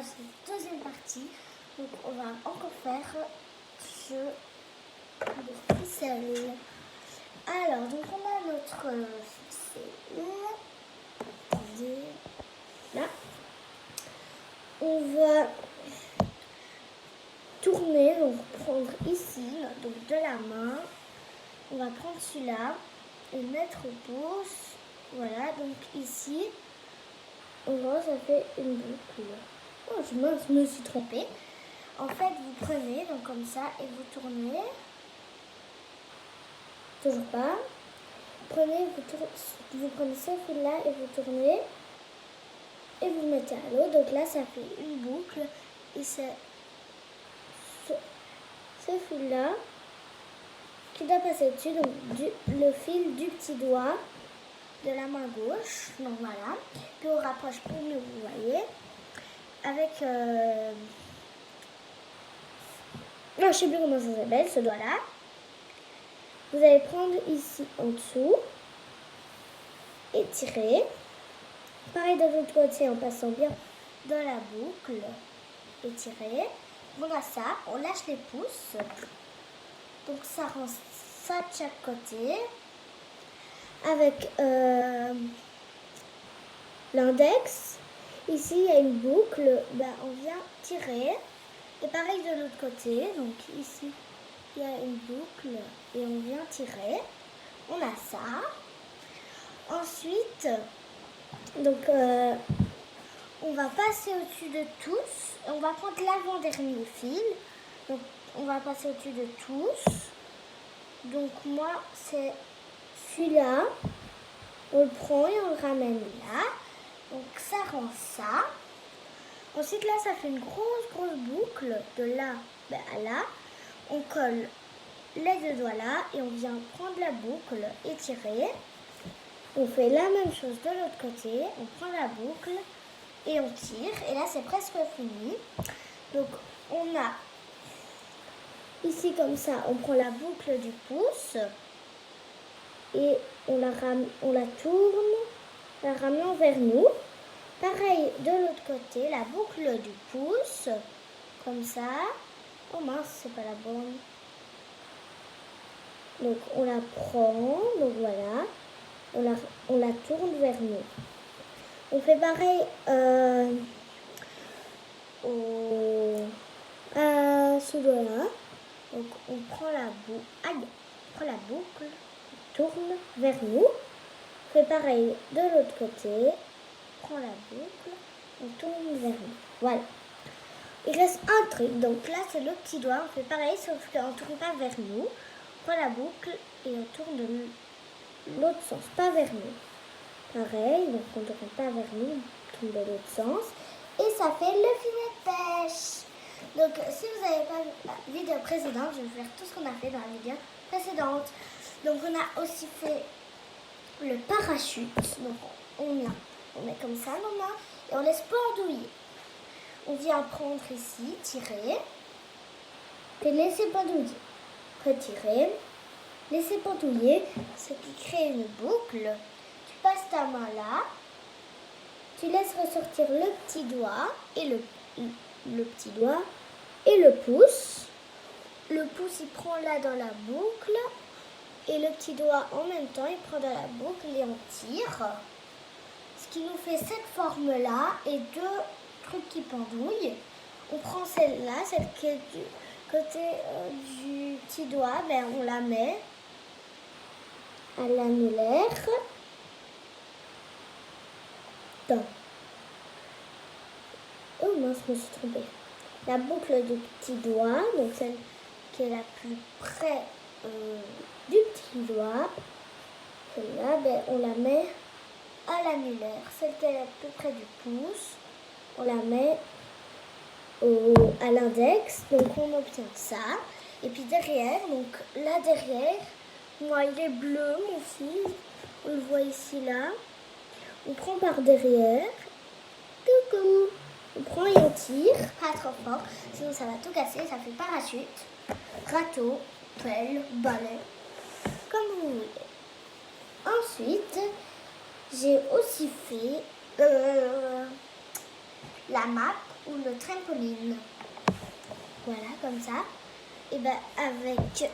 cette deuxième partie. Donc on va encore faire ce de ficelle. Alors donc on a notre ficelle. Attendez. Là. On va tourner, donc prendre ici, donc de la main. On va prendre celui-là et mettre au pouce. Voilà, donc ici, on voit ça fait une boucle. Oh, je me suis trompée. En fait, vous prenez donc comme ça et vous tournez. Toujours pas. Vous prenez ce fil-là et vous tournez. Et vous mettez à l'eau. Donc là, ça fait une boucle. Et c'est ce fil-là qui doit passer dessus. Donc le fil du petit doigt de la main gauche. Donc voilà. Puis on rapproche pour mieux, vous voyez. Avec... non, je ne sais plus comment ça s'appelle, ce doigt-là. Vous allez prendre ici en dessous et tirer. Pareil de l'autre côté en passant bien dans la boucle et tirer. On a ça, on lâche les pouces. Donc ça rend ça de chaque côté. Avec l'index, ici il y a une boucle, on vient tirer. Et pareil de l'autre côté, donc ici il y a une boucle et on vient tirer. On a ça. Ensuite, donc on va passer au-dessus de tous. On va prendre l'avant-dernier fil. Donc on va passer au-dessus de tous. Donc moi c'est celui-là. On le prend et on le ramène là. Donc ça rend ça. Ensuite là ça fait une grosse boucle de là à là. On colle les deux doigts là et on vient prendre la boucle et tirer. On fait la même chose de l'autre côté. On prend la boucle et on tire. Et là c'est presque fini. Donc on a ici comme ça, on prend la boucle du pouce et on la tourne, la ramène vers nous. Pareil de l'autre côté, la boucle du pouce, comme ça. Oh mince, c'est pas la bonne. Donc on la prend, donc voilà, on la tourne vers nous. On fait pareil à ce doigt-là. Donc on prend la boucle, on tourne vers nous. On fait pareil de l'autre côté. On prend la boucle, on tourne vers nous. Voilà. Il reste un truc. Donc là c'est le petit doigt. On fait pareil sauf qu'on ne tourne pas vers nous. On prend la boucle et on tourne de l'autre sens, pas vers nous. Pareil, donc on ne tourne pas vers nous, on tourne de l'autre sens. Et ça fait le filet de pêche. Donc si vous n'avez pas vu la vidéo précédente, je vais faire tout ce qu'on a fait dans la vidéo précédente. Donc on a aussi fait le parachute. Donc on met comme ça nos mains et on laisse pendouiller. On vient prendre ici, tirer, puis laisser pendouiller. Retirer, laisser pendouiller, ce qui crée une boucle. Tu passes ta main là, tu laisses ressortir le petit doigt et le petit doigt et le pouce. Le pouce il prend là dans la boucle et le petit doigt en même temps il prend dans la boucle et on tire. Ce qui nous fait cette forme là et deux trucs qui pendouillent. On prend celle-là, celle qui est du côté du petit doigt, on la met à l'annulaire. Oh mince, je me suis trompée. La boucle du petit doigt, donc celle qui est la plus près du petit doigt, celle-là, on la met à l'annulaire. Celle qui est la plus près du pouce, on la met à l'index, donc on obtient ça. Et puis derrière, donc là derrière, moi il est bleu mon fil, on le voit ici là. On prend par derrière, coucou, on prend et on tire, pas trop fort, sinon ça va tout casser, ça fait parachute, râteau, pelle, balai, comme vous voulez. Ensuite, j'ai aussi fait la map. ou le trampoline. Voilà, comme ça. Et ben avec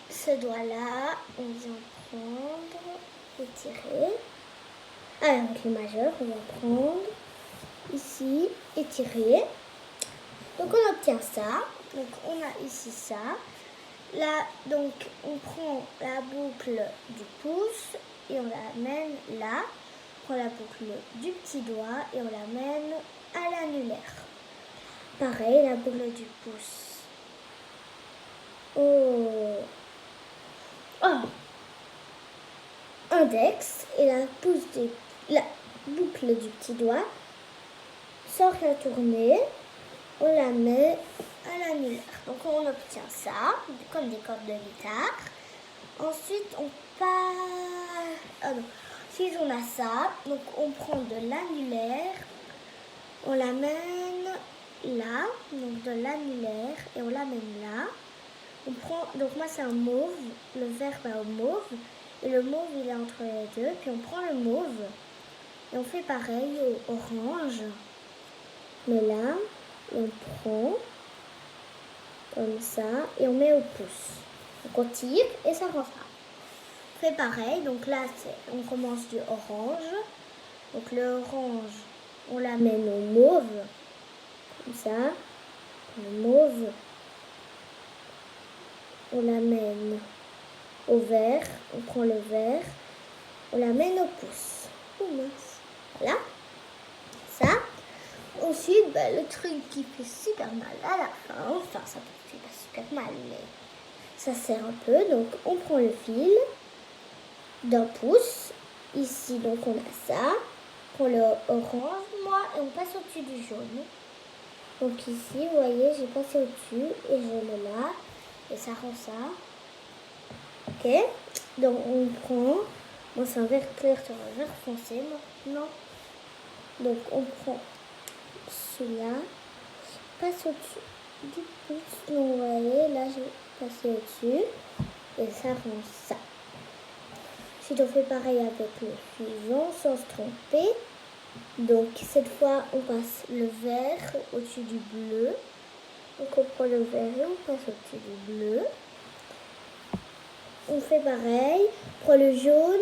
ce doigt-là, on vient prendre et tirer. Avec le majeur, on va prendre ici et tirer. Donc on obtient ça. Donc on a ici ça. Là, donc on prend la boucle du pouce et on l'amène là. On prend la boucle du petit doigt et on l'amène à l'annulaire. Pareil, la boucle du pouce. Index et la boucle du petit doigt sort la tournée, on la met à l'annulaire. Donc on obtient ça, comme des cordes de guitare. Ensuite on passe... Ensuite on a ça, donc on prend de l'annulaire, on l'amène là, donc de l'annulaire, et on l'amène là. On prend, donc moi c'est un mauve, le vert va au mauve, et le mauve il est entre les deux, puis on prend le mauve, et on fait pareil au orange. Mais là, on prend comme ça, et on met au pouce. Donc on tire, et ça rend ça. On fait pareil, donc là on commence du orange, donc le orange, on l'amène au mauve, comme ça, le mauve, on l'amène au vert, on prend le vert, on l'amène au pouce. Oh mince. Voilà, ça. Ensuite, le truc qui fait super mal à la fin, enfin ça fait pas super mal, mais ça sert un peu. Donc on prend le fil d'un pouce, ici donc on a ça, on prend le orange, moi, et on passe au-dessus du jaune. Donc ici, vous voyez, j'ai passé au-dessus et je le là. Et ça rend ça. Ok. Donc on prend. Moi c'est un vert clair sur un vert foncé maintenant. Donc on prend celui-là. Passe au-dessus du pouce. Donc vous voyez, là j'ai passé au-dessus. Et ça rend ça. Ensuite on fait pareil avec le suivant sans se tromper. Donc cette fois on passe le vert au-dessus du bleu. Donc on prend le vert et on passe au-dessus du bleu. On fait pareil, on prend le jaune,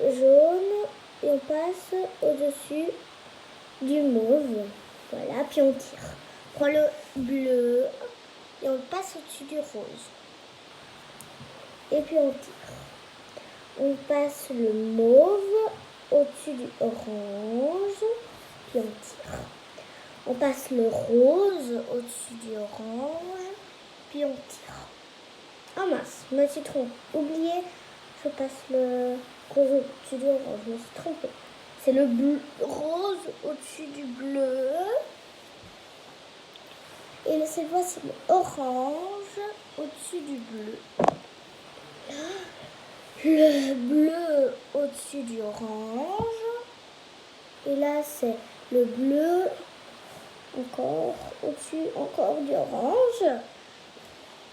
et on passe au-dessus du mauve. Voilà, puis on tire. On prend le bleu et on passe au-dessus du rose. Et puis on tire. On passe le mauve au-dessus du orange, puis on tire. On passe le rose au-dessus du orange, puis on tire. Oh mince, je me suis trompée. Oublié, je passe le rose au-dessus du orange, je me suis trompée. C'est le rose au-dessus du bleu. Et cette fois, c'est l'orange au-dessus du bleu. Le bleu au-dessus du orange. Et là, c'est le bleu encore au-dessus encore du orange.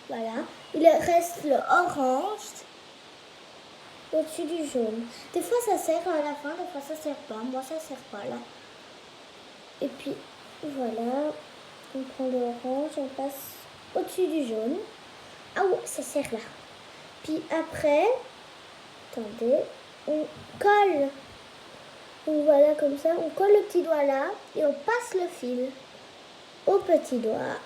Voilà. Il reste le orange au-dessus du jaune. Des fois ça sert à la fin, des fois ça sert pas. Moi ça sert pas là. Et puis voilà. On prend le orange, on passe au-dessus du jaune. Ah ouais, ça sert là. Puis après, attendez, on colle. Donc voilà comme ça, on colle le petit doigt là et on passe le fil au petit doigt.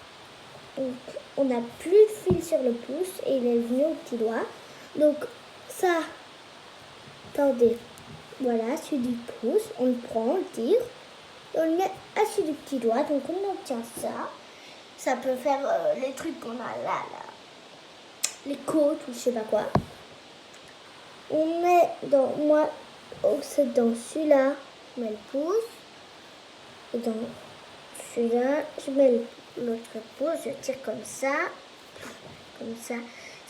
Donc, on n'a plus de fil sur le pouce et il est venu au petit doigt. Donc, ça, attendez, voilà, celui du pouce, on le prend, on le tire, et on le met à celui du petit doigt. Donc, on obtient ça. Ça peut faire les trucs qu'on a là, les côtes ou je sais pas quoi. On met dans, moi, c'est dans celui-là, je mets le pouce, et dans celui-là, je mets l'autre pouce, je tire comme ça.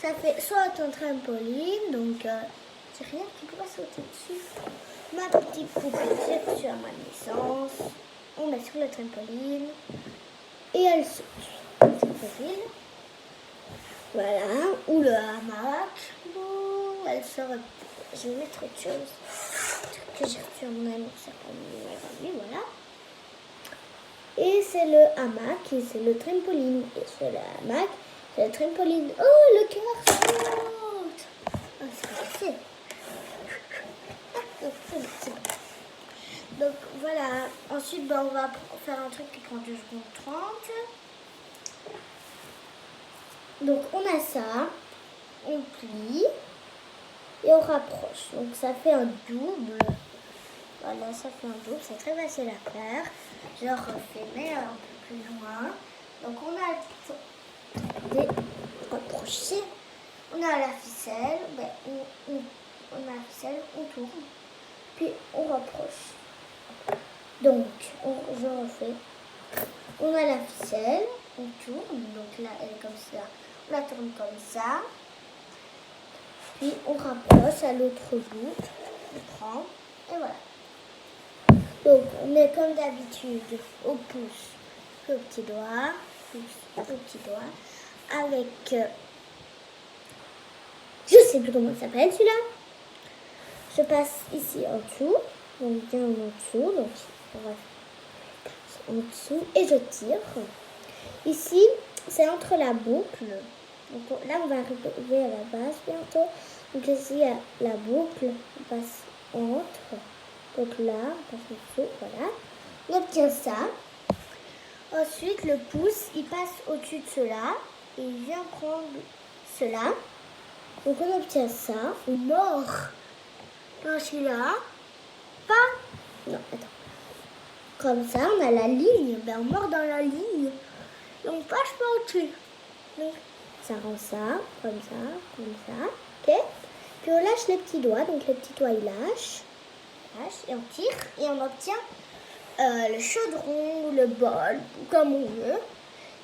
Ça fait soit un trampoline, donc c'est rien qui peut sauter dessus. Ma petite poupée, j'ai reçue à ma naissance. On met sur le trampoline et elle saute. Le trampoline. Voilà, ou le hamac. Bon, elle sort. Je vais mettre autre chose. que j'ai reçu à mon anniversaire pour mon meilleur ami, voilà. Et c'est le hamac et c'est le trampoline. Et c'est le hamac, c'est le trampoline. Oh, le cœur saute. Ah, c'est passé. C'est bon. Donc voilà. Ensuite, ben, on va faire un truc qui prend 2 secondes 30. Donc on a ça. On plie. Et on rapproche. Donc ça fait un double. Voilà, ça fait un double. C'est très facile à faire. Je refais, mais un peu plus loin. Donc on a des rapprochés. On a la ficelle. Ben, on a la ficelle, on tourne. Puis on rapproche. Donc, je refais. On a la ficelle, on tourne. Donc là, elle est comme ça. On la tourne comme ça. Puis on rapproche à l'autre bout. On prend. Et voilà. Donc, on est comme d'habitude au pouce, au petit doigt, pouce, au petit doigt, avec, je sais plus comment il s'appelle celui-là. Je passe ici en dessous, donc bien en dessous, donc on va en dessous et je tire. Ici, c'est entre la boucle. Donc là, on va arriver à la base bientôt. Donc ici, il y a la boucle, on passe entre. Donc là, on passe en dessous, voilà. On obtient ça. Ensuite, le pouce, il passe au-dessus de cela. Et il vient prendre cela. Donc on obtient ça. On mord dans celui-là. Pas. Non, attends. Comme ça, on a la ligne. Ben, on mord dans la ligne. Et on passe pas au-dessus. Donc, ça rend ça, comme ça. Ok. Puis on lâche les petits doigts. Donc les petits doigts, ils lâchent. Et on tire et on obtient le chaudron ou le bol, comme on veut.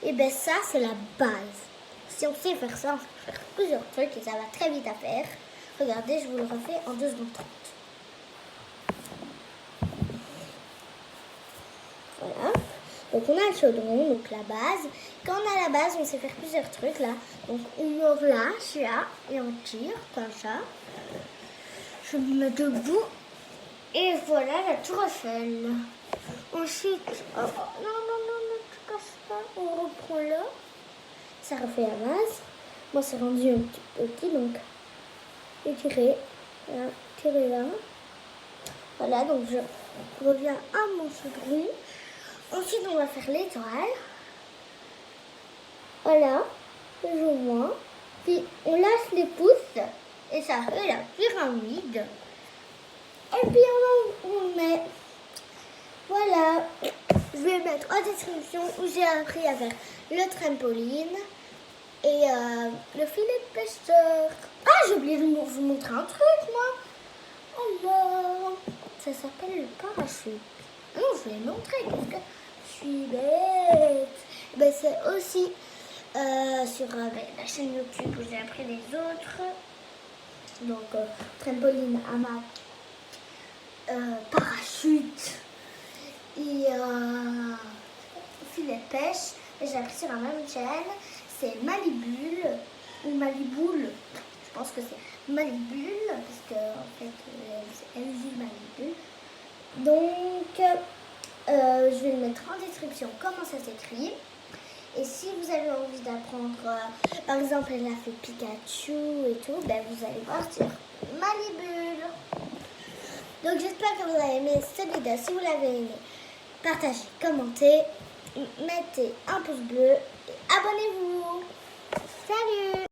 Et bien ça, c'est la base. Si on sait faire ça, on peut faire plusieurs trucs et ça va très vite à faire. Regardez, je vous le refais en 2 secondes 30. Voilà. Donc on a le chaudron, donc la base. Quand on a la base, on sait faire plusieurs trucs là. Donc on relâche là et on tire comme ça. Je me mets debout. Et voilà la tour Eiffel. Ensuite, non, ne te casse pas. On reprend là. Ça refait la base. Moi, c'est rendu un petit peu petit, donc étirer. Là, tirer là. Voilà, donc je reviens à mon chaudron. Ensuite, on va faire l'étoile. Voilà, plus ou moins. Puis, on lâche les pouces et ça fait la pyramide. Et puis on met, voilà, je vais mettre en description où j'ai appris à faire le trampoline et le filet de pêcheur. Ah, j'ai oublié de vous montrer un truc, moi. Alors, ça s'appelle le parachute. Non, je vais le montrer parce que je suis bête. Ben, c'est aussi sur la chaîne YouTube où j'ai appris les autres. Donc, trampoline, hamac. Parachute et filet de pêche. Et j'ai appris sur la même chaîne. C'est Malibule ou Maliboule. Je pense que c'est Malibule parce que en fait elle dit Malibule. Donc je vais le mettre en description comment ça s'écrit. Et si vous avez envie d'apprendre, par exemple elle a fait Pikachu et tout, ben vous allez voir sur Malibule. Donc j'espère que vous avez aimé cette vidéo. Si vous l'avez aimé, partagez, commentez, mettez un pouce bleu et abonnez-vous.